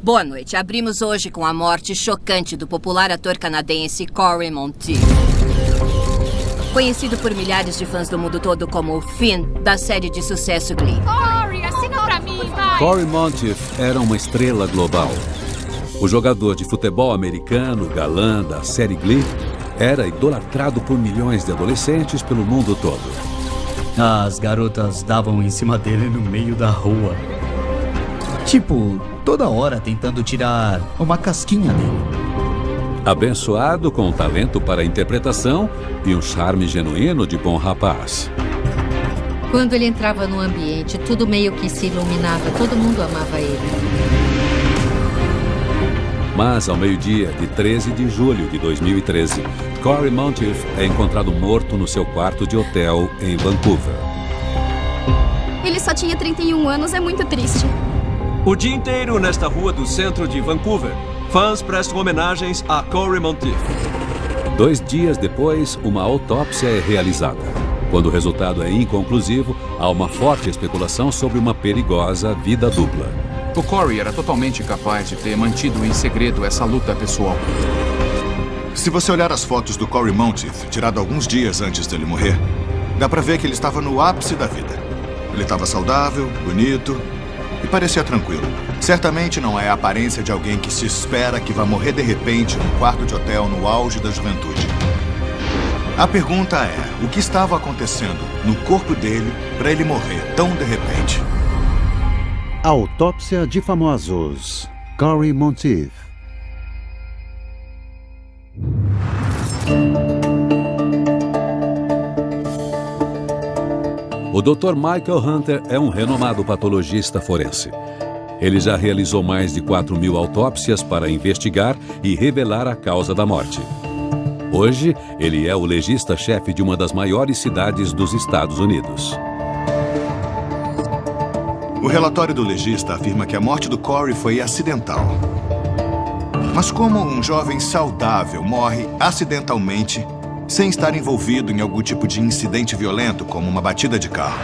Boa noite. Abrimos hoje com a morte chocante do popular ator canadense Cory Monteith. Conhecido por milhares de fãs do mundo todo como o Finn, da série de sucesso Glee. Cory, assina pra mim, vai! Cory Monteith era uma estrela global. O jogador de futebol americano, galã da série Glee, era idolatrado por milhões de adolescentes pelo mundo todo. As garotas davam em cima dele no meio da rua. Tipo, toda hora tentando tirar uma casquinha dele. Abençoado com talento para interpretação e um charme genuíno de bom rapaz. Quando ele entrava no ambiente, tudo meio que se iluminava, todo mundo amava ele. Mas ao meio-dia de 13 de julho de 2013, Cory Monteith é encontrado morto no seu quarto de hotel em Vancouver. Ele só tinha 31 anos, é muito triste. O dia inteiro nesta rua do centro de Vancouver, fãs prestam homenagens a Cory Monteith. 2 dias depois, uma autópsia é realizada. Quando o resultado é inconclusivo, há uma forte especulação sobre uma perigosa vida dupla. O Cory era totalmente capaz de ter mantido em segredo essa luta pessoal. Se você olhar as fotos do Cory Monteith, tirado alguns dias antes dele morrer, dá pra ver que ele estava no ápice da vida. Ele estava saudável, bonito e parecia tranquilo. Certamente não é a aparência de alguém que se espera que vai morrer de repente num quarto de hotel no auge da juventude. A pergunta é, o que estava acontecendo no corpo dele para ele morrer tão de repente? Autópsia de famosos. Cory Monteith. O Dr. Michael Hunter é um renomado patologista forense. Ele já realizou mais de 4.000 autópsias para investigar e revelar a causa da morte. Hoje, ele é o legista-chefe de uma das maiores cidades dos Estados Unidos. O relatório do legista afirma que a morte do Cory foi acidental. Mas como um jovem saudável morre acidentalmente, sem estar envolvido em algum tipo de incidente violento, como uma batida de carro?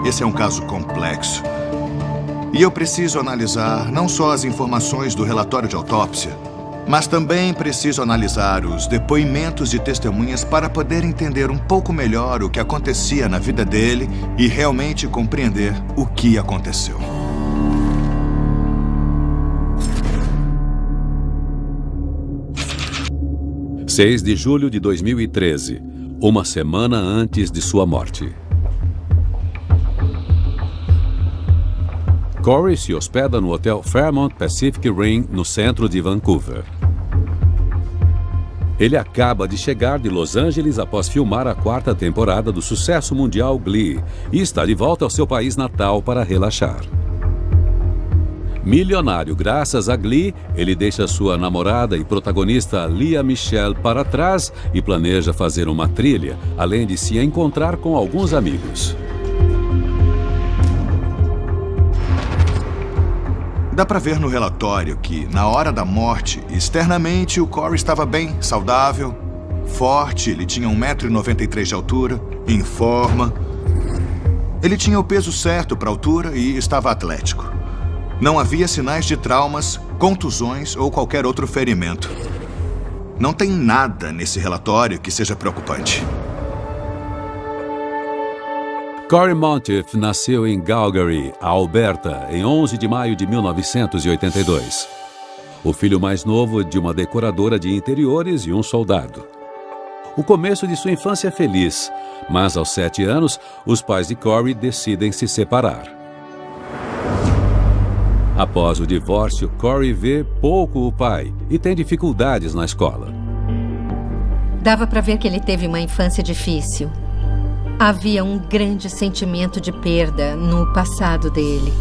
Esse é um caso complexo. E eu preciso analisar não só as informações do relatório de autópsia, mas também preciso analisar os depoimentos de testemunhas para poder entender um pouco melhor o que acontecia na vida dele e realmente compreender o que aconteceu. – 6 de julho de 2013, uma semana antes de sua morte. Cory se hospeda no hotel Fairmont Pacific Ring, no centro de Vancouver. Ele acaba de chegar de Los Angeles após filmar a 4ª temporada do sucesso mundial Glee e está de volta ao seu país natal para relaxar. Milionário graças a Glee, ele deixa sua namorada e protagonista Lea Michele para trás e planeja fazer uma trilha, além de se encontrar com alguns amigos. Dá pra ver no relatório que, na hora da morte, externamente o Cory estava bem, saudável, forte, ele tinha 1,93 m de altura, em forma. Ele tinha o peso certo para a altura e estava atlético. Não havia sinais de traumas, contusões ou qualquer outro ferimento. Não tem nada nesse relatório que seja preocupante. Cory Monteith nasceu em Calgary, Alberta, em 11 de maio de 1982. O filho mais novo de uma decoradora de interiores e um soldado. O começo de sua infância é feliz, mas aos 7 anos, os pais de Cory decidem se separar. Após o divórcio, Cory vê pouco o pai e tem dificuldades na escola. Dava para ver que ele teve uma infância difícil. Havia um grande sentimento de perda no passado dele.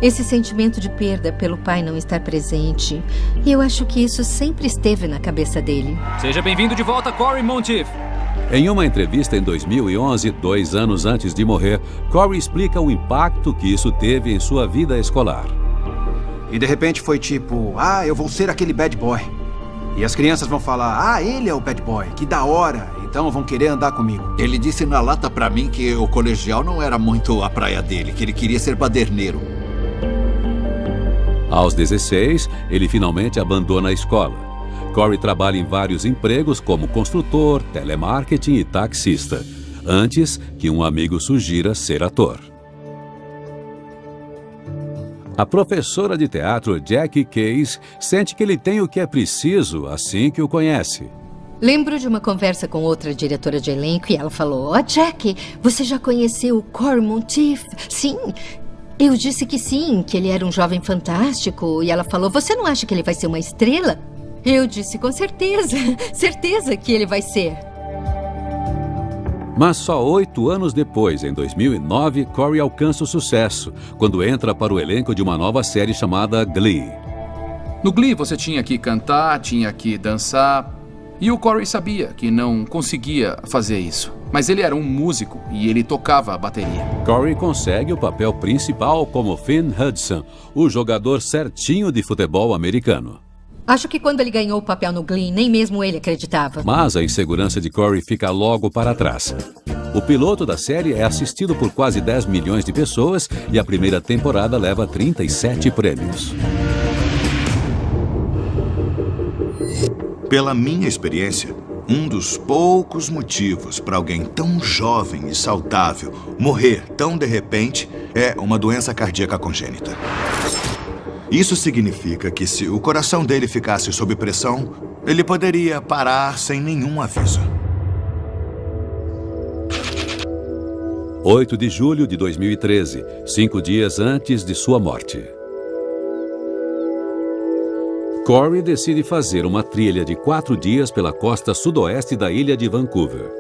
Esse sentimento de perda pelo pai não estar presente, e eu acho que isso sempre esteve na cabeça dele. Seja bem-vindo de volta, Cory Monteith. Em uma entrevista em 2011, 2 anos antes de morrer, Cory explica o impacto que isso teve em sua vida escolar. E de repente foi tipo, eu vou ser aquele bad boy. E as crianças vão falar, ele é o bad boy, que da hora, então vão querer andar comigo. Ele disse na lata pra mim que o colegial não era muito a praia dele, que ele queria ser baderneiro. Aos 16, ele finalmente abandona a escola. Corey trabalha em vários empregos como construtor, telemarketing e taxista, antes que um amigo sugira ser ator. A professora de teatro Jackie Case sente que ele tem o que é preciso assim que o conhece. Lembro de uma conversa com outra diretora de elenco e ela falou: Jackie, você já conheceu o Cory Monteith? Sim. Eu disse que sim, que ele era um jovem fantástico. E ela falou: você não acha que ele vai ser uma estrela? Eu disse: com certeza, certeza que ele vai ser. Mas só 8 anos depois, em 2009, Corey alcança o sucesso, quando entra para o elenco de uma nova série chamada Glee. No Glee você tinha que cantar, tinha que dançar, e o Corey sabia que não conseguia fazer isso. Mas ele era um músico e ele tocava a bateria. Corey consegue o papel principal como Finn Hudson, o jogador certinho de futebol americano. Acho que quando ele ganhou o papel no Glee, nem mesmo ele acreditava. Mas a insegurança de Corey fica logo para trás. O piloto da série é assistido por quase 10 milhões de pessoas e a primeira temporada leva 37 prêmios. Pela minha experiência, um dos poucos motivos para alguém tão jovem e saudável morrer tão de repente é uma doença cardíaca congênita. Isso significa que se o coração dele ficasse sob pressão, ele poderia parar sem nenhum aviso. 8 de julho de 2013, 5 dias antes de sua morte. Corey decide fazer uma trilha de 4 dias pela costa sudoeste da ilha de Vancouver.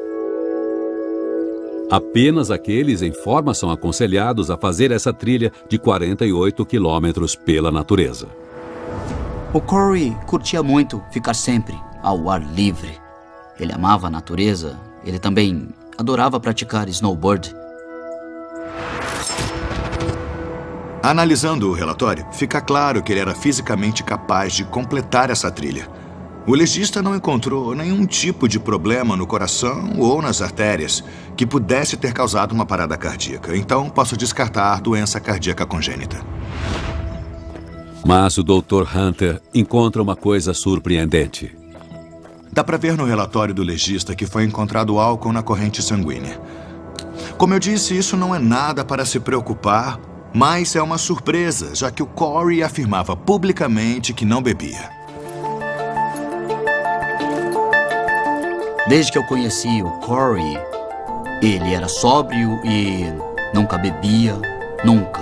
Apenas aqueles em forma são aconselhados a fazer essa trilha de 48 quilômetros pela natureza. O Corey curtia muito ficar sempre ao ar livre. Ele amava a natureza, ele também adorava praticar snowboard. Analisando o relatório, fica claro que ele era fisicamente capaz de completar essa trilha. O legista não encontrou nenhum tipo de problema no coração ou nas artérias que pudesse ter causado uma parada cardíaca. Então, posso descartar doença cardíaca congênita. Mas o Dr. Hunter encontra uma coisa surpreendente. Dá para ver no relatório do legista que foi encontrado álcool na corrente sanguínea. Como eu disse, isso não é nada para se preocupar, mas é uma surpresa, já que o Corey afirmava publicamente que não bebia. Desde que eu conheci o Corey, ele era sóbrio e nunca bebia, nunca.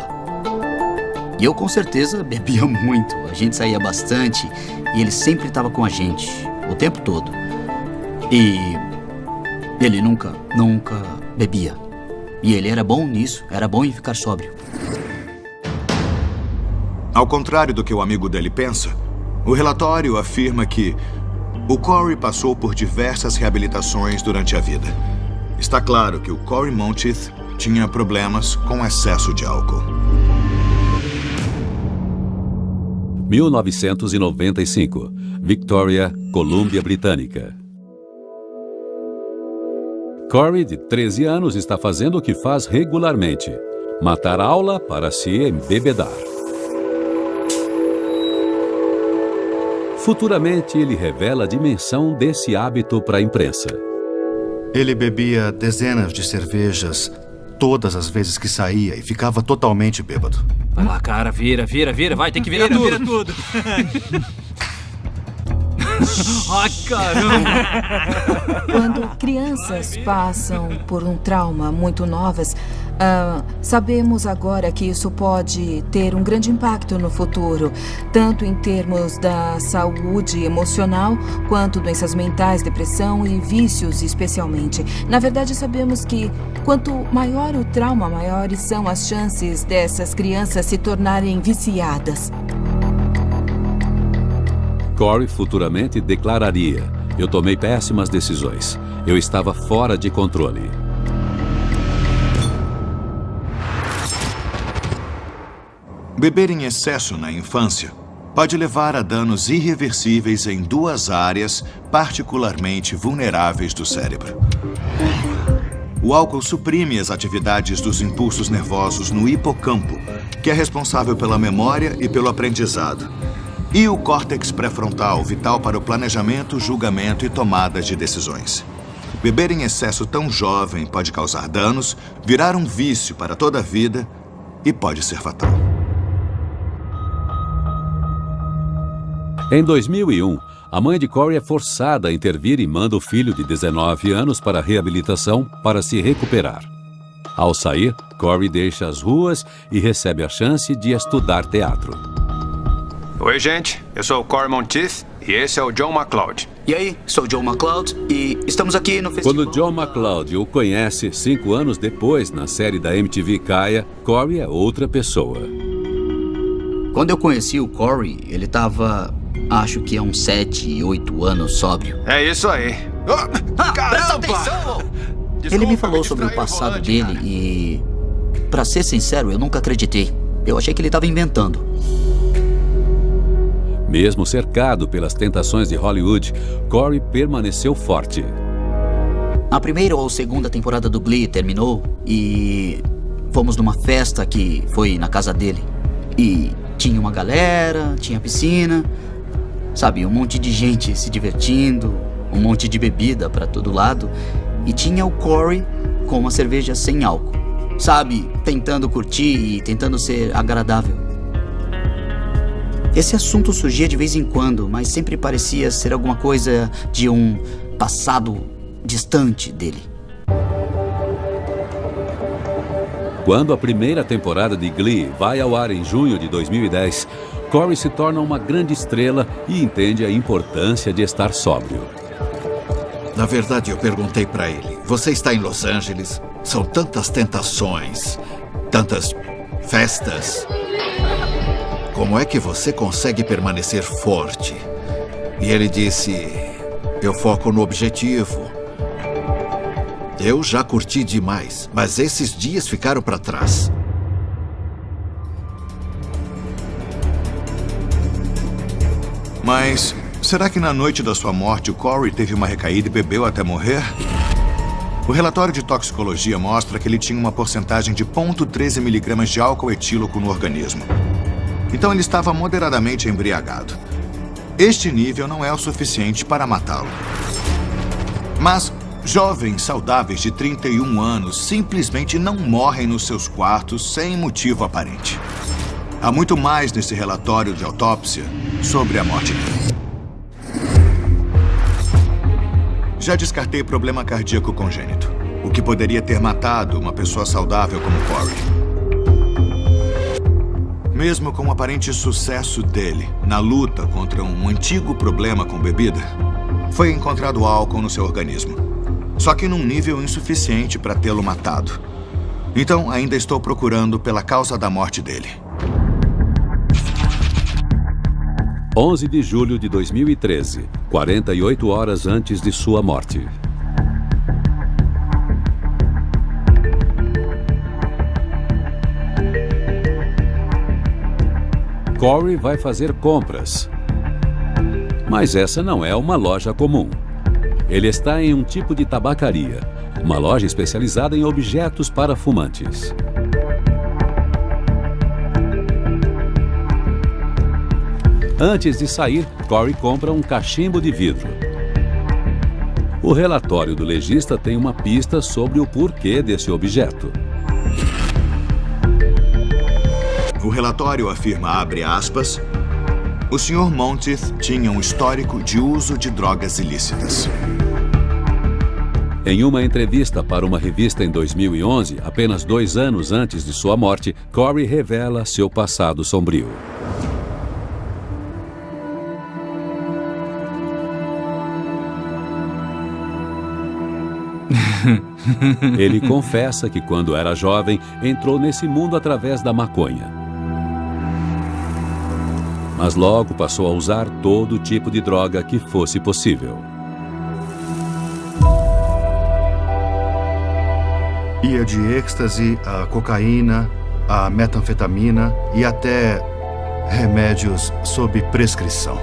E eu com certeza bebia muito. A gente saía bastante e ele sempre estava com a gente, o tempo todo. E ele nunca bebia. E ele era bom nisso, era bom em ficar sóbrio. Ao contrário do que o amigo dele pensa, o relatório afirma que o Corey passou por diversas reabilitações durante a vida. Está claro que o Cory Monteith tinha problemas com excesso de álcool. 1995, Victoria, Colômbia Britânica. Corey, de 13 anos, está fazendo o que faz regularmente: matar aula para se embebedar. Futuramente, ele revela a dimensão desse hábito para a imprensa. Ele bebia dezenas de cervejas todas as vezes que saía e ficava totalmente bêbado. Vai lá, cara, vira, vai, tem que virar tudo. Vira tudo. Ai, caramba! Quando crianças passam por um trauma muito novas, sabemos agora que isso pode ter um grande impacto no futuro, tanto em termos da saúde emocional, quanto doenças mentais, depressão e vícios especialmente. Na verdade, sabemos que quanto maior o trauma, maiores são as chances dessas crianças se tornarem viciadas. Corey futuramente declararia: eu tomei péssimas decisões. Eu estava fora de controle. Beber em excesso na infância pode levar a danos irreversíveis em 2 áreas particularmente vulneráveis do cérebro. O álcool suprime as atividades dos impulsos nervosos no hipocampo, que é responsável pela memória e pelo aprendizado, e o córtex pré-frontal, vital para o planejamento, julgamento e tomada de decisões. Beber em excesso tão jovem pode causar danos, virar um vício para toda a vida e pode ser fatal. Em 2001, a mãe de Corey é forçada a intervir e manda o filho de 19 anos para a reabilitação para se recuperar. Ao sair, Corey deixa as ruas e recebe a chance de estudar teatro. Oi, gente. Eu sou o Corey Monteith e esse é o John McCloud. E aí, sou o John McCloud e estamos aqui no festival... Quando John McCloud o conhece 5 anos depois, na série da MTV Kaya, Corey é outra pessoa. Quando eu conheci o Corey, ele estava, acho que há uns 7, 8 anos sóbrio. É isso aí. Presta atenção! Ele me falou sobre o passado dele e, pra ser sincero, eu nunca acreditei. Eu achei que ele estava inventando. Mesmo cercado pelas tentações de Hollywood, Corey permaneceu forte. A primeira ou segunda temporada do Glee terminou e fomos numa festa que foi na casa dele. E tinha uma galera, tinha piscina, sabe, um monte de gente se divertindo, um monte de bebida pra todo lado. E tinha o Corey com uma cerveja sem álcool, sabe, tentando curtir e tentando ser agradável. Esse assunto surgia de vez em quando, mas sempre parecia ser alguma coisa de um passado distante dele. Quando a primeira temporada de Glee vai ao ar em junho de 2010, Corey se torna uma grande estrela e entende a importância de estar sóbrio. Na verdade, eu perguntei pra ele, você está em Los Angeles? São tantas tentações, tantas festas. Como é que você consegue permanecer forte? E ele disse, eu foco no objetivo. Eu já curti demais, mas esses dias ficaram para trás. Mas será que na noite da sua morte o Corey teve uma recaída e bebeu até morrer? O relatório de toxicologia mostra que ele tinha uma porcentagem de 0,13 miligramas de álcool etílico no organismo. Então ele estava moderadamente embriagado. Este nível não é o suficiente para matá-lo. Mas jovens saudáveis de 31 anos simplesmente não morrem nos seus quartos sem motivo aparente. Há muito mais nesse relatório de autópsia sobre a morte dele. Já descartei problema cardíaco congênito, o que poderia ter matado uma pessoa saudável como Corey. Mesmo com o aparente sucesso dele na luta contra um antigo problema com bebida, foi encontrado álcool no seu organismo. Só que num nível insuficiente para tê-lo matado. Então, ainda estou procurando pela causa da morte dele. 11 de julho de 2013, 48 horas antes de sua morte. Corey vai fazer compras. Mas essa não é uma loja comum. Ele está em um tipo de tabacaria, uma loja especializada em objetos para fumantes. Antes de sair, Corey compra um cachimbo de vidro. O relatório do legista tem uma pista sobre o porquê desse objeto. O relatório afirma, abre aspas, o Sr. Monteith tinha um histórico de uso de drogas ilícitas. Em uma entrevista para uma revista em 2011, apenas 2 anos antes de sua morte, Corey revela seu passado sombrio. Ele confessa que quando era jovem, entrou nesse mundo através da maconha. Mas logo passou a usar todo tipo de droga que fosse possível. Ia de êxtase a cocaína, a metanfetamina e até remédios sob prescrição.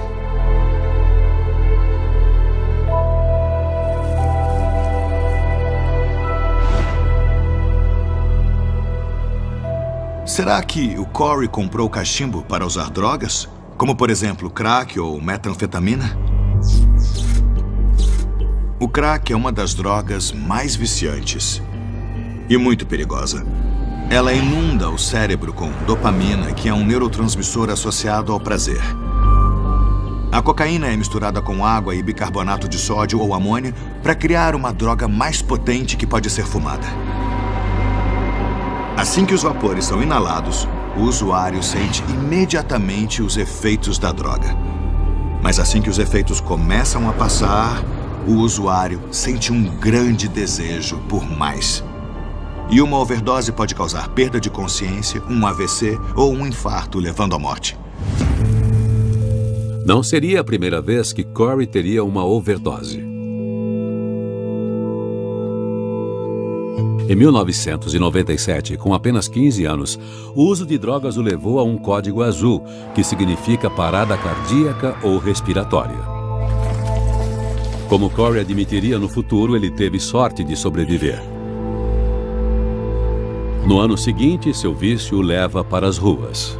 Será que o Corey comprou cachimbo para usar drogas? Como, por exemplo, crack ou metanfetamina? O crack é uma das drogas mais viciantes e muito perigosa. Ela inunda o cérebro com dopamina, que é um neurotransmissor associado ao prazer. A cocaína é misturada com água e bicarbonato de sódio ou amônia para criar uma droga mais potente que pode ser fumada. Assim que os vapores são inalados, o usuário sente imediatamente os efeitos da droga. Mas assim que os efeitos começam a passar, o usuário sente um grande desejo por mais. E uma overdose pode causar perda de consciência, um AVC ou um infarto, levando à morte. Não seria a primeira vez que Corey teria uma overdose. Em 1997, com apenas 15 anos, o uso de drogas o levou a um código azul, que significa parada cardíaca ou respiratória. Como Corey admitiria no futuro, ele teve sorte de sobreviver. No ano seguinte, seu vício o leva para as ruas.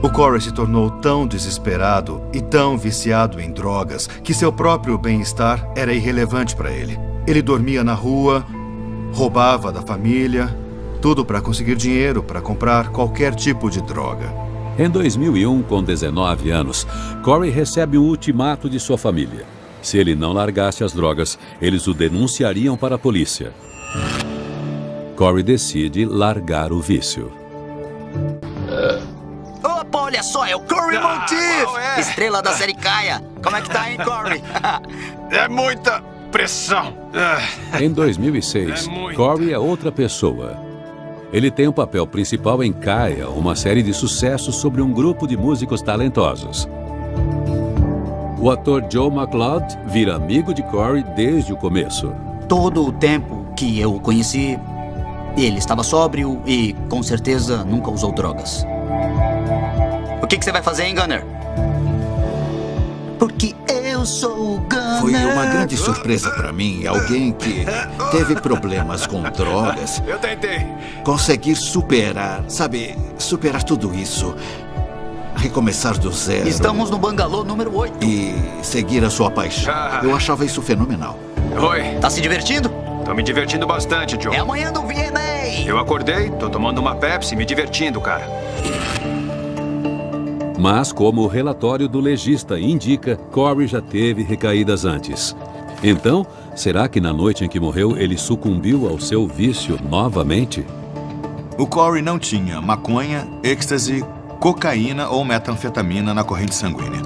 O Corey se tornou tão desesperado e tão viciado em drogas que seu próprio bem-estar era irrelevante para ele. Ele dormia na rua, roubava da família, tudo para conseguir dinheiro para comprar qualquer tipo de droga. Em 2001, com 19 anos, Corey recebe um ultimato de sua família. Se ele não largasse as drogas, eles o denunciariam para a polícia. Corey decide largar o vício. Opa, olha só, é o Corey Monteith, estrela da série Caia. Como é que tá, hein, Corey? É muita pressão. Em 2006, Corey é outra pessoa. Ele tem o papel principal em Caia, uma série de sucessos sobre um grupo de músicos talentosos. O ator Joe McLeod vira amigo de Corey desde o começo. Todo o tempo que eu o conheci, ele estava sóbrio e, com certeza, nunca usou drogas. O que você vai fazer, hein, Gunner? Porque eu sou o Gunner. Foi uma grande surpresa pra mim, alguém que teve problemas com drogas. Eu tentei. Conseguir superar, sabe, superar tudo isso. Recomeçar do zero. Estamos no bangalô número 8. E seguir a sua paixão. Eu achava isso fenomenal. Oi. Tá se divertindo? Tô me divertindo bastante, Joe. É amanhã do VMA. Eu acordei, tô tomando uma Pepsi, me divertindo, cara. Mas, como o relatório do legista indica, Corey já teve recaídas antes. Então, será que na noite em que morreu ele sucumbiu ao seu vício novamente? O Corey não tinha maconha, êxtase, cocaína ou metanfetamina na corrente sanguínea.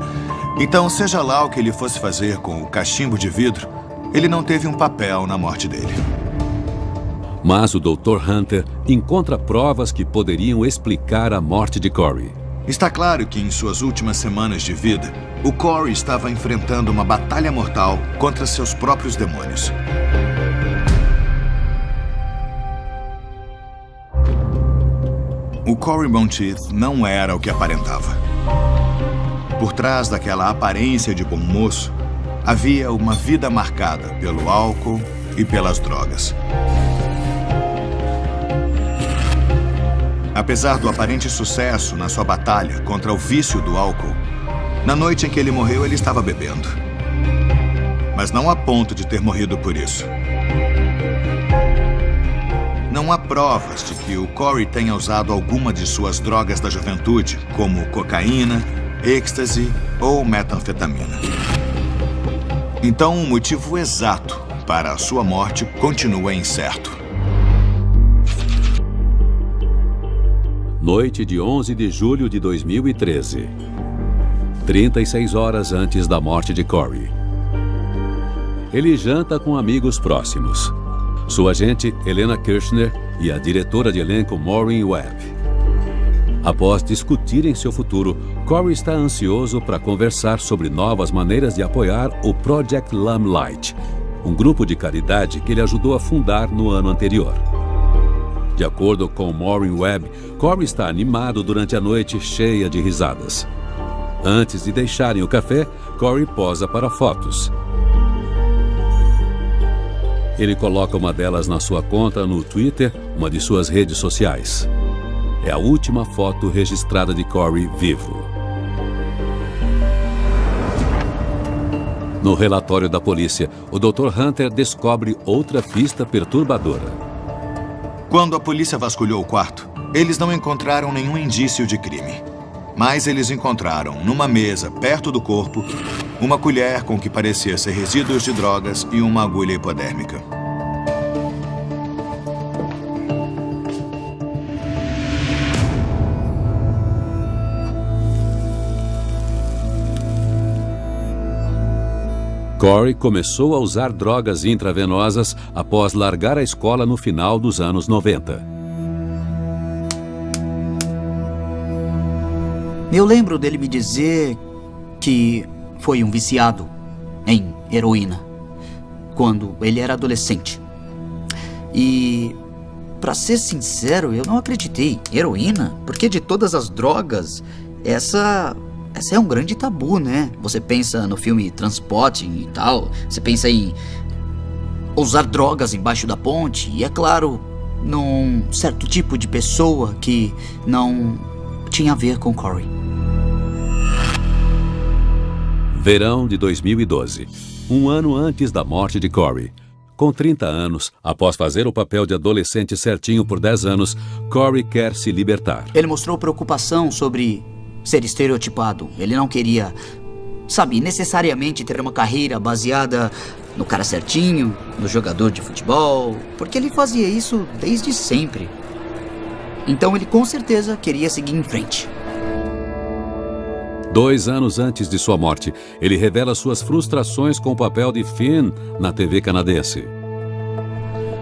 Então, seja lá o que ele fosse fazer com o cachimbo de vidro, ele não teve um papel na morte dele. Mas o Dr. Hunter encontra provas que poderiam explicar a morte de Corey. Está claro que em suas últimas semanas de vida, o Corey estava enfrentando uma batalha mortal contra seus próprios demônios. O Corey Monteith não era o que aparentava. Por trás daquela aparência de bom moço, havia uma vida marcada pelo álcool e pelas drogas. Apesar do aparente sucesso na sua batalha contra o vício do álcool, na noite em que ele morreu, ele estava bebendo. Mas não a ponto de ter morrido por isso. Não há provas de que o Corey tenha usado alguma de suas drogas da juventude, como cocaína, êxtase ou metanfetamina. Então, o motivo exato para a sua morte continua incerto. Noite de 11 de julho de 2013. 36 horas antes da morte de Corey. Ele janta com amigos próximos. Sua agente, Helena Kirchner, e a diretora de elenco, Maureen Webb. Após discutirem seu futuro, Corey está ansioso para conversar sobre novas maneiras de apoiar o Project Limelight, um grupo de caridade que ele ajudou a fundar no ano anterior. De acordo com Maureen Webb, Corey está animado durante a noite, cheia de risadas. Antes de deixarem o café, Corey posa para fotos. Ele coloca uma delas na sua conta no Twitter, uma de suas redes sociais. é a última foto registrada de Corey vivo. No relatório da polícia, o Dr. Hunter descobre outra pista perturbadora. Quando a polícia vasculhou o quarto, eles não encontraram nenhum indício de crime. Mas eles encontraram, numa mesa perto do corpo, uma colher com o que parecia ser resíduos de drogas e uma agulha hipodérmica. Corey começou a usar drogas intravenosas após largar a escola no final dos anos 90. Eu lembro dele me dizer que foi um viciado em heroína quando ele era adolescente. E, pra ser sincero, eu não acreditei. Heroína? Porque de todas as drogas, essa é um grande tabu, né? Você pensa no filme Transporting e tal, você pensa em usar drogas embaixo da ponte, e é claro, num certo tipo de pessoa que não tinha a ver com Corey. Verão de 2012, um ano antes da morte de Corey. Com 30 anos, após fazer o papel de adolescente certinho por 10 anos, Corey quer se libertar. Ele mostrou preocupação sobre ser estereotipado. Ele não queria, necessariamente ter uma carreira baseada no cara certinho, no jogador de futebol, porque ele fazia isso desde sempre. Então ele com certeza queria seguir em frente. 2 anos antes de sua morte, ele revela suas frustrações com o papel de Finn na TV canadense.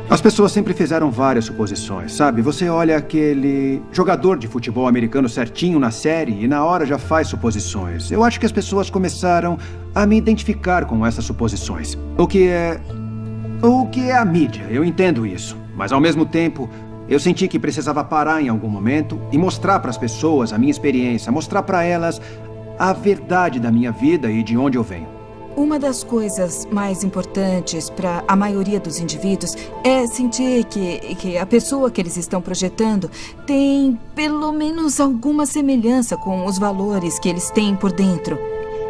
As pessoas sempre fizeram várias suposições, sabe? Você olha aquele jogador de futebol americano certinho na série e na hora já faz suposições. Eu acho que as pessoas começaram a me identificar com essas suposições. O que é a mídia, eu entendo isso. Mas ao mesmo tempo, eu senti que precisava parar em algum momento e mostrar para as pessoas a minha experiência, mostrar para elas a verdade da minha vida e de onde eu venho. Uma das coisas mais importantes para a maioria dos indivíduos é sentir que a pessoa que eles estão projetando tem pelo menos alguma semelhança com os valores que eles têm por dentro.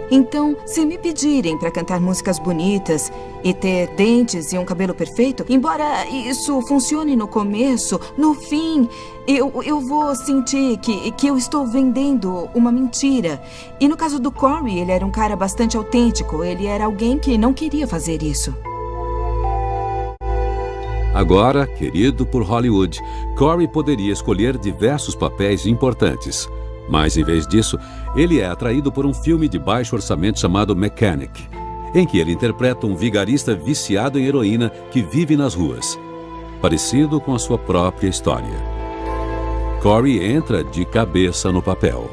Então, se me pedirem para cantar músicas bonitas e ter dentes e um cabelo perfeito, embora isso funcione no começo, no fim, eu vou sentir que eu estou vendendo uma mentira. E no caso do Corey, ele era um cara bastante autêntico. Ele era alguém que não queria fazer isso. Agora, querido por Hollywood, Corey poderia escolher diversos papéis importantes. Mas, em vez disso, ele é atraído por um filme de baixo orçamento chamado Mechanic, em que ele interpreta um vigarista viciado em heroína que vive nas ruas, parecido com a sua própria história. Corey entra de cabeça no papel.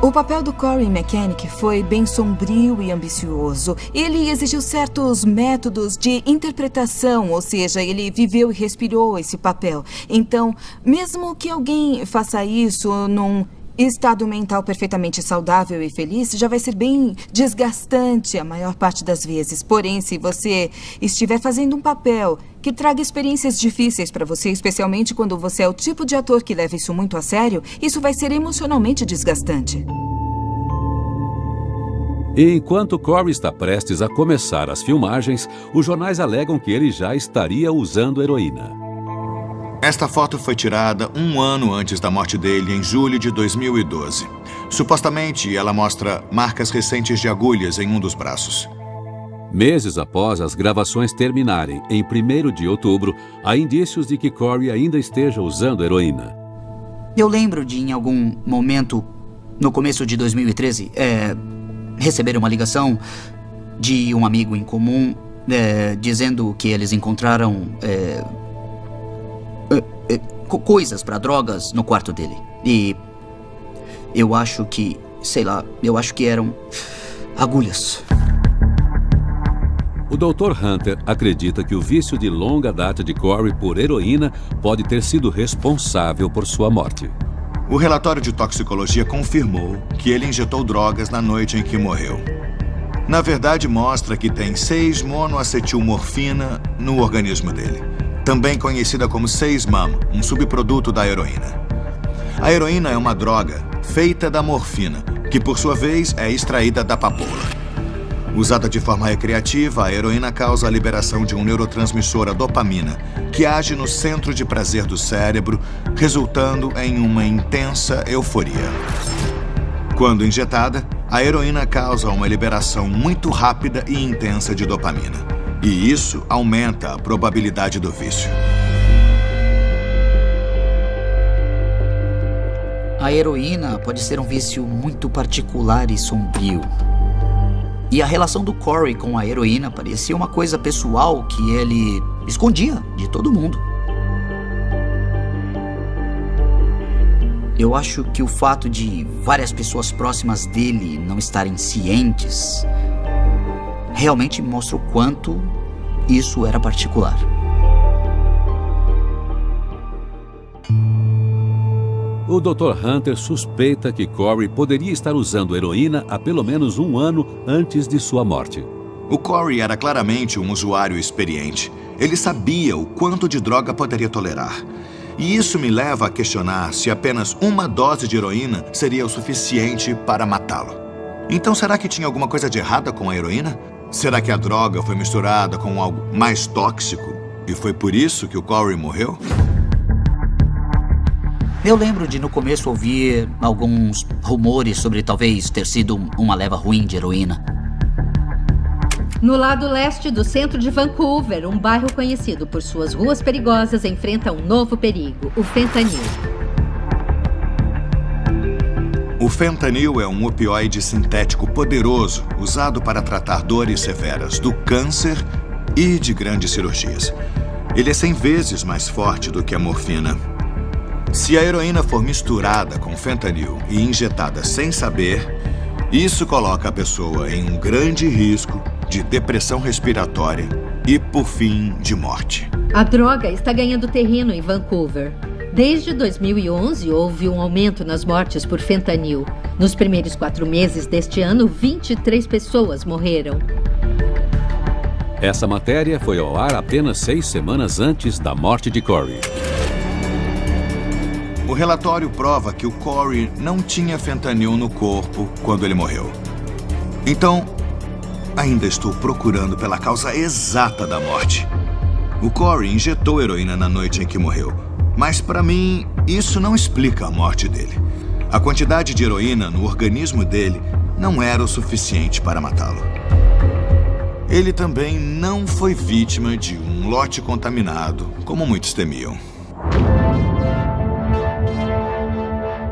O papel do Corey Mechanic foi bem sombrio e ambicioso. Ele exigiu certos métodos de interpretação, ou seja, ele viveu e respirou esse papel. Então, mesmo que alguém faça isso num estado mental perfeitamente saudável e feliz, já vai ser bem desgastante a maior parte das vezes. Porém, se você estiver fazendo um papel que traga experiências difíceis para você, especialmente quando você é o tipo de ator que leva isso muito a sério, isso vai ser emocionalmente desgastante. E enquanto Corey está prestes a começar as filmagens, os jornais alegam que ele já estaria usando heroína. Esta foto foi tirada 1 ano antes da morte dele, em julho de 2012. Supostamente, ela mostra marcas recentes de agulhas em um dos braços. Meses após as gravações terminarem, em 1º de outubro, há indícios de que Corey ainda esteja usando heroína. Eu lembro de, em algum momento, no começo de 2013, receber uma ligação de um amigo em comum, dizendo que eles encontraram coisas para drogas no quarto dele. E eu acho que, eu acho que eram agulhas. O Dr. Hunter acredita que o vício de longa data de Corey por heroína pode ter sido responsável por sua morte. O relatório de toxicologia confirmou que ele injetou drogas na noite em que morreu. Na verdade, mostra que tem 6-monoacetilmorfina no organismo dele, também conhecida como 6-MAM, um subproduto da heroína. A heroína é uma droga feita da morfina, que por sua vez é extraída da papoula. Usada de forma recreativa, a heroína causa a liberação de um neurotransmissor, a dopamina, que age no centro de prazer do cérebro, resultando em uma intensa euforia. Quando injetada, a heroína causa uma liberação muito rápida e intensa de dopamina. E isso aumenta a probabilidade do vício. A heroína pode ser um vício muito particular e sombrio. E a relação do Corey com a heroína parecia uma coisa pessoal que ele escondia de todo mundo. Eu acho que o fato de várias pessoas próximas dele não estarem cientes realmente mostra o quanto isso era particular. O Dr. Hunter suspeita que Corey poderia estar usando heroína há pelo menos 1 ano antes de sua morte. O Corey era claramente um usuário experiente. Ele sabia o quanto de droga poderia tolerar. E isso me leva a questionar se apenas uma dose de heroína seria o suficiente para matá-lo. Então, será que tinha alguma coisa de errada com a heroína? Será que a droga foi misturada com algo mais tóxico e foi por isso que o Corey morreu? Eu lembro de no começo ouvir alguns rumores sobre talvez ter sido uma leva ruim de heroína. No lado leste do centro de Vancouver, um bairro conhecido por suas ruas perigosas enfrenta um novo perigo, o fentanil. O fentanil é um opioide sintético poderoso usado para tratar dores severas do câncer e de grandes cirurgias. Ele é 100 vezes mais forte do que a morfina. Se a heroína for misturada com fentanil e injetada sem saber, isso coloca a pessoa em um grande risco de depressão respiratória e, por fim, de morte. A droga está ganhando terreno em Vancouver. Desde 2011, houve um aumento nas mortes por fentanil. Nos primeiros 4 meses deste ano, 23 pessoas morreram. Essa matéria foi ao ar apenas 6 semanas antes da morte de Corey. O relatório prova que o Corey não tinha fentanil no corpo quando ele morreu. Então, ainda estou procurando pela causa exata da morte. O Corey injetou heroína na noite em que morreu. Mas, para mim, isso não explica a morte dele. A quantidade de heroína no organismo dele não era o suficiente para matá-lo. Ele também não foi vítima de um lote contaminado, como muitos temiam.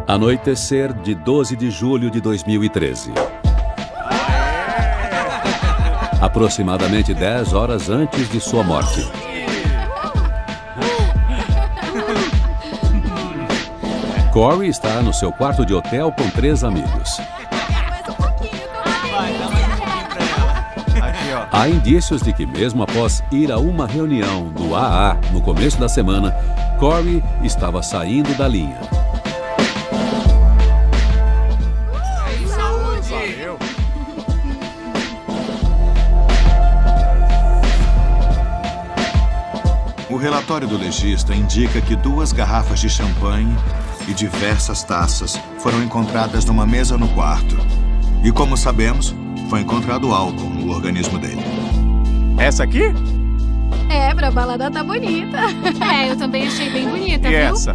Anoitecer de 12 de julho de 2013. Aproximadamente 10 horas antes de sua morte. Corey está no seu quarto de hotel com 3 amigos. Há indícios de que mesmo após ir a uma reunião do AA no começo da semana, Corey estava saindo da linha. O relatório do legista indica que 2 garrafas de champanhe e diversas taças foram encontradas numa mesa no quarto. E como sabemos, foi encontrado álcool no organismo dele. Essa aqui? É, pra balada tá bonita. É, eu também achei bem bonita, E viu? essa?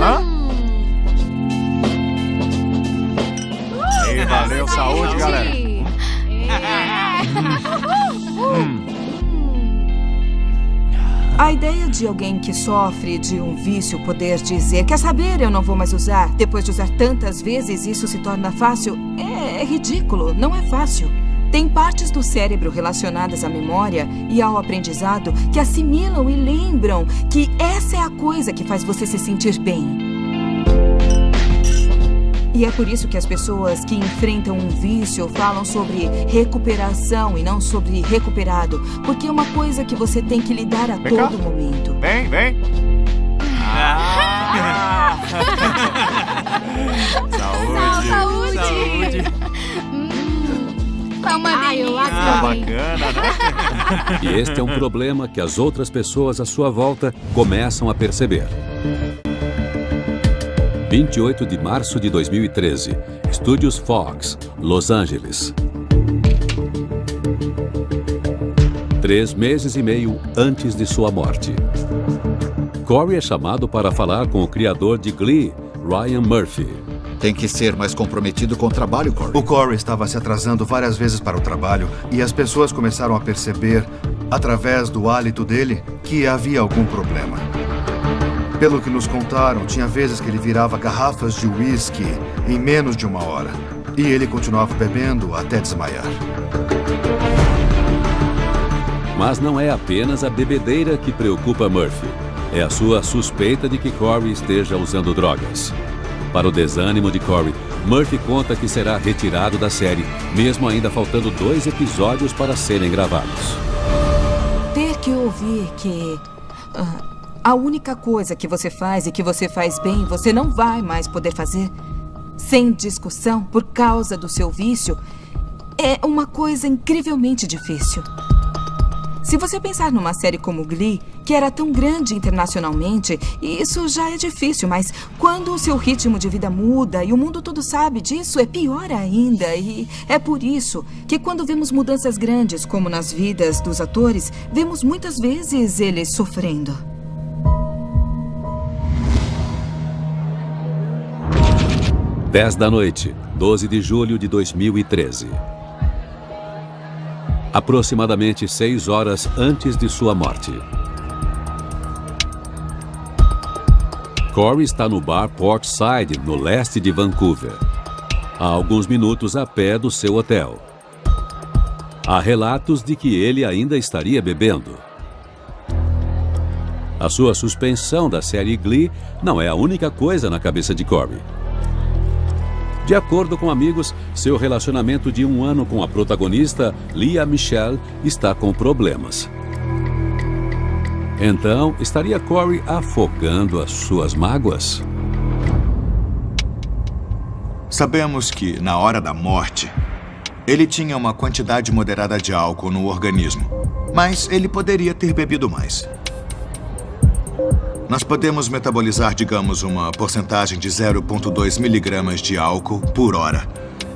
Hã? Ei, valeu, saúde, galera. A ideia de alguém que sofre de um vício poder dizer, quer saber, eu não vou mais usar, depois de usar tantas vezes isso se torna fácil, é ridículo, não é fácil. Tem partes do cérebro relacionadas à memória e ao aprendizado que assimilam e lembram que essa é a coisa que faz você se sentir bem. E é por isso que as pessoas que enfrentam um vício falam sobre recuperação e não sobre recuperado. Porque é uma coisa que você tem que lidar a todo momento. Vem, vem. Saúde. Saúde. Tá uma delícia. Bacana, né? E este é um problema que as outras pessoas à sua volta começam a perceber. 28 de março de 2013. Estúdios Fox, Los Angeles. 3 meses e meio antes de sua morte. Corey é chamado para falar com o criador de Glee, Ryan Murphy. Tem que ser mais comprometido com o trabalho, Corey. O Corey estava se atrasando várias vezes para o trabalho e as pessoas começaram a perceber, através do hálito dele, que havia algum problema. Pelo que nos contaram, tinha vezes que ele virava garrafas de uísque em menos de 1 hora. E ele continuava bebendo até desmaiar. Mas não é apenas a bebedeira que preocupa Murphy. É a sua suspeita de que Corey esteja usando drogas. Para o desânimo de Corey, Murphy conta que será retirado da série, mesmo ainda faltando 2 episódios para serem gravados. Ter que ouvir que a única coisa que você faz e que você faz bem, você não vai mais poder fazer sem discussão por causa do seu vício, é uma coisa incrivelmente difícil. Se você pensar numa série como Glee, que era tão grande internacionalmente, isso já é difícil, mas quando o seu ritmo de vida muda e o mundo todo sabe disso, é pior ainda. E é por isso que quando vemos mudanças grandes, como nas vidas dos atores, vemos muitas vezes eles sofrendo. – 10 da noite, 12 de julho de 2013. Aproximadamente 6 horas antes de sua morte. Corey está no bar Portside, no leste de Vancouver, a alguns minutos a pé do seu hotel. Há relatos de que ele ainda estaria bebendo. A sua suspensão da série Glee não é a única coisa na cabeça de Corey. De acordo com amigos, seu relacionamento de 1 ano com a protagonista, Lea Michele, está com problemas. Então, estaria Corey afogando as suas mágoas? Sabemos que, na hora da morte, ele tinha uma quantidade moderada de álcool no organismo, mas ele poderia ter bebido mais. Nós podemos metabolizar, digamos, uma porcentagem de 0,2 miligramas de álcool por hora.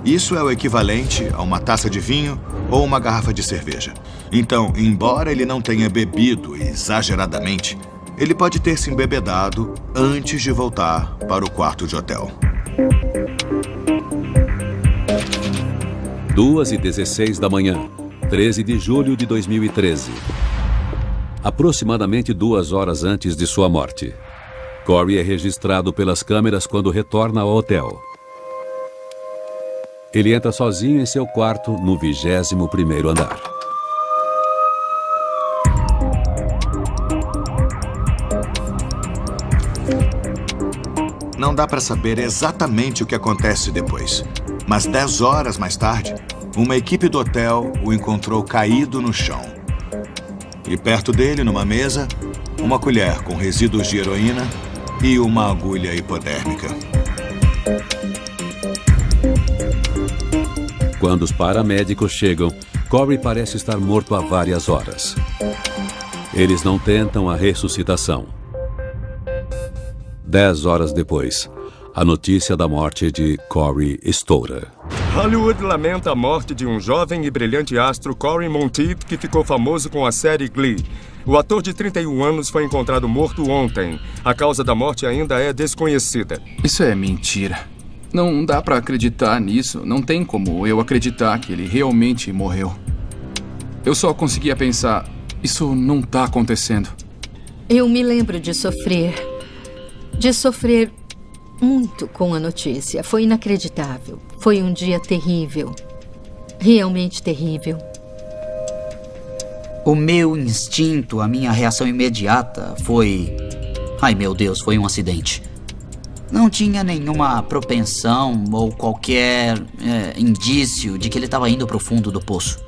Isso é o equivalente a uma taça de vinho ou uma garrafa de cerveja. Então, embora ele não tenha bebido exageradamente, ele pode ter se embebedado antes de voltar para o quarto de hotel. 2h16 da manhã, 13 de julho de 2013. Aproximadamente 2 horas antes de sua morte. Corey é registrado pelas câmeras quando retorna ao hotel. Ele entra sozinho em seu quarto no 21º andar. Não dá para saber exatamente o que acontece depois, mas 10 horas mais tarde, uma equipe do hotel o encontrou caído no chão. E perto dele, numa mesa, uma colher com resíduos de heroína e uma agulha hipodérmica. Quando os paramédicos chegam, Corey parece estar morto há várias horas. Eles não tentam a ressuscitação. 10 horas depois, a notícia da morte de Corey estoura. Hollywood lamenta a morte de um jovem e brilhante astro, Cory Monteith, que ficou famoso com a série Glee. O ator de 31 anos foi encontrado morto ontem. A causa da morte ainda é desconhecida. Isso é mentira. Não dá pra acreditar nisso. Não tem como eu acreditar que ele realmente morreu. Eu só conseguia pensar, isso não tá acontecendo. Eu me lembro de sofrer muito com a notícia. Foi inacreditável. Foi um dia terrível. Realmente terrível. O meu instinto, a minha reação imediata foi... Ai, meu Deus, foi um acidente. Não tinha nenhuma propensão ou qualquer indício de que ele estava indo para o fundo do poço.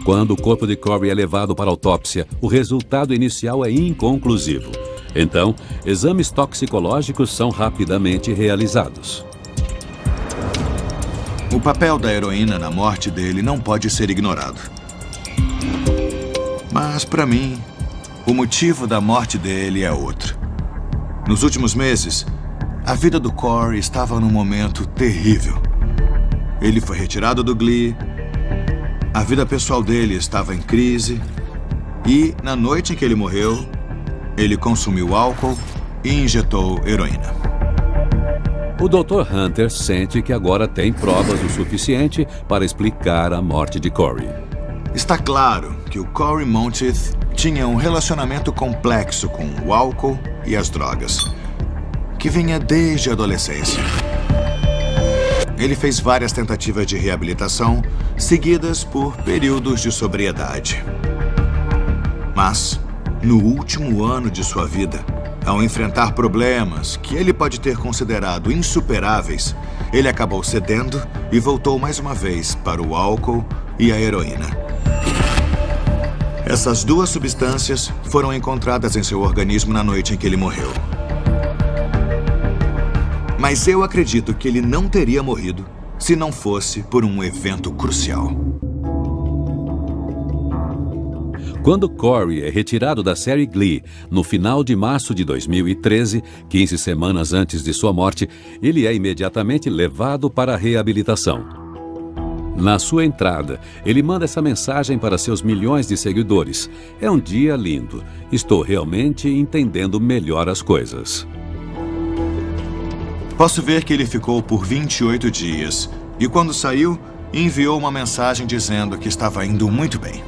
Quando o corpo de Corey é levado para a autópsia, o resultado inicial é inconclusivo. Então, exames toxicológicos são rapidamente realizados. O papel da heroína na morte dele não pode ser ignorado. Mas, para mim, o motivo da morte dele é outro. Nos últimos meses, A vida do Corey estava num momento terrível. Ele foi retirado do Glee, a vida pessoal dele estava em crise e, na noite em que ele morreu, ele consumiu álcool e injetou heroína. O Dr. Hunter sente que agora tem provas o suficiente para explicar a morte de Corey. Está claro que o Corey Monteith tinha um relacionamento complexo com o álcool e as drogas, que vinha desde a adolescência. Ele fez várias tentativas de reabilitação, seguidas por períodos de sobriedade. Mas, no último ano de sua vida, ao enfrentar problemas que ele pode ter considerado insuperáveis, ele acabou cedendo e voltou mais uma vez para o álcool e a heroína. Essas duas substâncias foram encontradas em seu organismo na noite em que ele morreu. Mas eu acredito que ele não teria morrido se não fosse por um evento crucial. Quando Corey é retirado da série Glee, no final de março de 2013, 15 semanas antes de sua morte, ele é imediatamente levado para a reabilitação. Na sua entrada, ele manda essa mensagem para seus milhões de seguidores. É um dia lindo. Estou realmente entendendo melhor as coisas. Posso ver que ele ficou por 28 dias e, quando saiu, enviou uma mensagem dizendo que estava indo muito bem.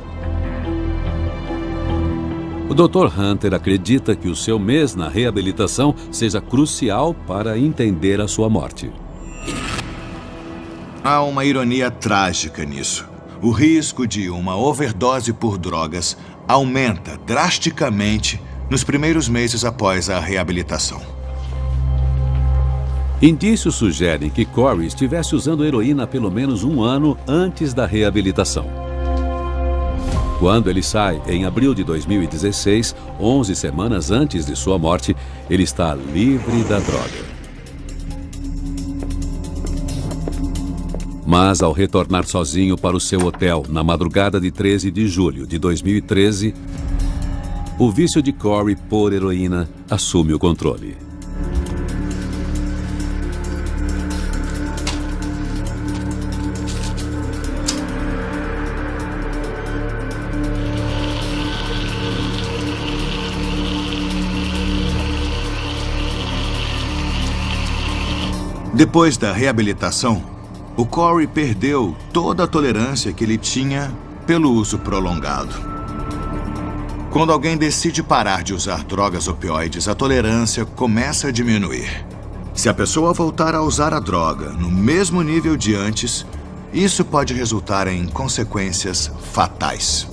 O Dr. Hunter acredita que o seu mês na reabilitação seja crucial para entender a sua morte. Há uma ironia trágica nisso. O risco de uma overdose por drogas aumenta drasticamente nos primeiros meses após a reabilitação. Indícios sugerem que Corey estivesse usando heroína há pelo menos um ano antes da reabilitação. Quando ele sai, em abril de 2016, 11 semanas antes de sua morte, ele está livre da droga. Mas, ao retornar sozinho para o seu hotel na madrugada de 13 de julho de 2013, o vício de Corey por heroína assume o controle. Depois da reabilitação, o Corey perdeu toda a tolerância que ele tinha pelo uso prolongado. Quando alguém decide parar de usar drogas opioides, a tolerância começa a diminuir. Se a pessoa voltar a usar a droga no mesmo nível de antes, isso pode resultar em consequências fatais.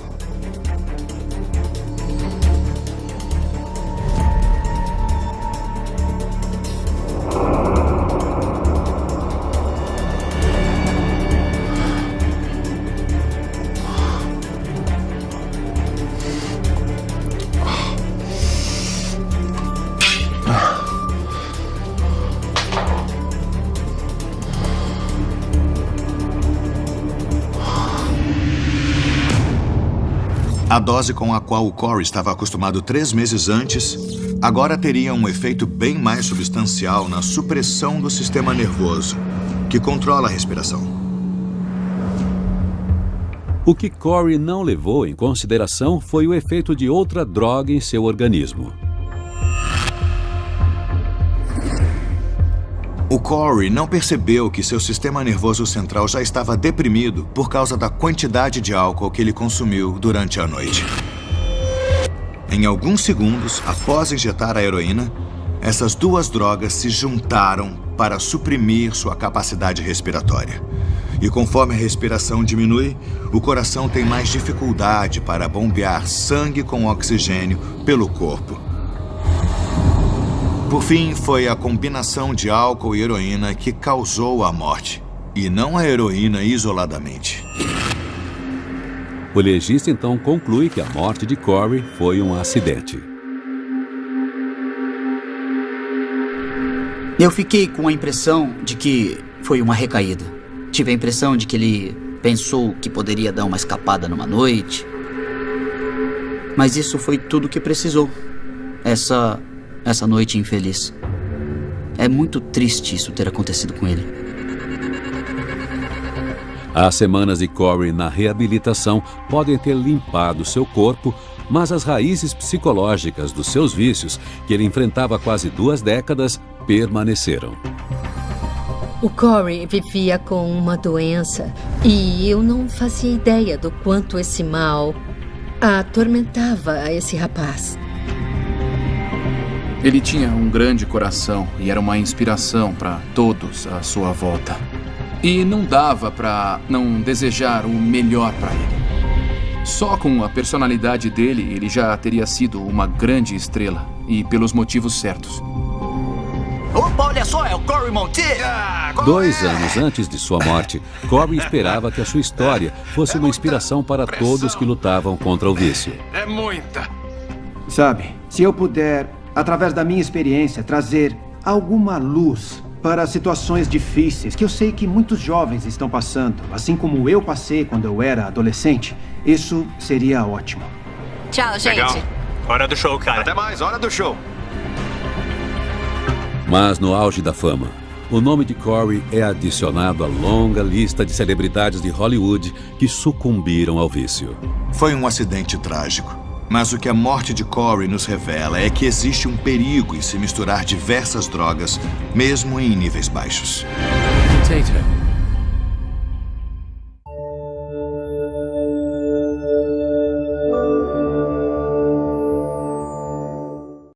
A dose com a qual o Corey estava acostumado 3 meses antes, agora teria um efeito bem mais substancial na supressão do sistema nervoso, que controla a respiração. O que Corey não levou em consideração foi o efeito de outra droga em seu organismo. O Corey não percebeu que seu sistema nervoso central já estava deprimido por causa da quantidade de álcool que ele consumiu durante a noite. Em alguns segundos, após injetar a heroína, essas duas drogas se juntaram para suprimir sua capacidade respiratória. E conforme a respiração diminui, o coração tem mais dificuldade para bombear sangue com oxigênio pelo corpo. Por fim, foi a combinação de álcool e heroína que causou a morte, e não a heroína isoladamente. O legista então conclui que a morte de Corey foi um acidente. Eu fiquei com a impressão de que foi uma recaída. Tive a impressão de que ele pensou que poderia dar uma escapada numa noite. Mas isso foi tudo que precisou. Essa noite infeliz. É muito triste isso ter acontecido com ele. As semanas de Corey na reabilitação podem ter limpado seu corpo, mas as raízes psicológicas dos seus vícios, que ele enfrentava há quase 2 décadas, permaneceram. O Corey vivia com uma doença e eu não fazia ideia do quanto esse mal atormentava esse rapaz. Ele tinha um grande coração e era uma inspiração para todos à sua volta. E não dava para não desejar o melhor para ele. Só com a personalidade dele, ele já teria sido uma grande estrela, e pelos motivos certos. Opa, olha só, é o Corey Monteith! 2 anos antes de sua morte, Corey esperava que a sua história fosse uma inspiração para todos que lutavam contra o vício. É muita. Sabe, se eu puder, através da minha experiência, trazer alguma luz para situações difíceis que eu sei que muitos jovens estão passando, assim como eu passei quando eu era adolescente, isso seria ótimo. Tchau, gente. Legal. Hora do show, cara. Até mais, hora do show. Mas no auge da fama, o nome de Corey é adicionado à longa lista de celebridades de Hollywood que sucumbiram ao vício. Foi um acidente trágico. Mas o que a morte de Corey nos revela é que existe um perigo em se misturar diversas drogas, mesmo em níveis baixos. Tatum.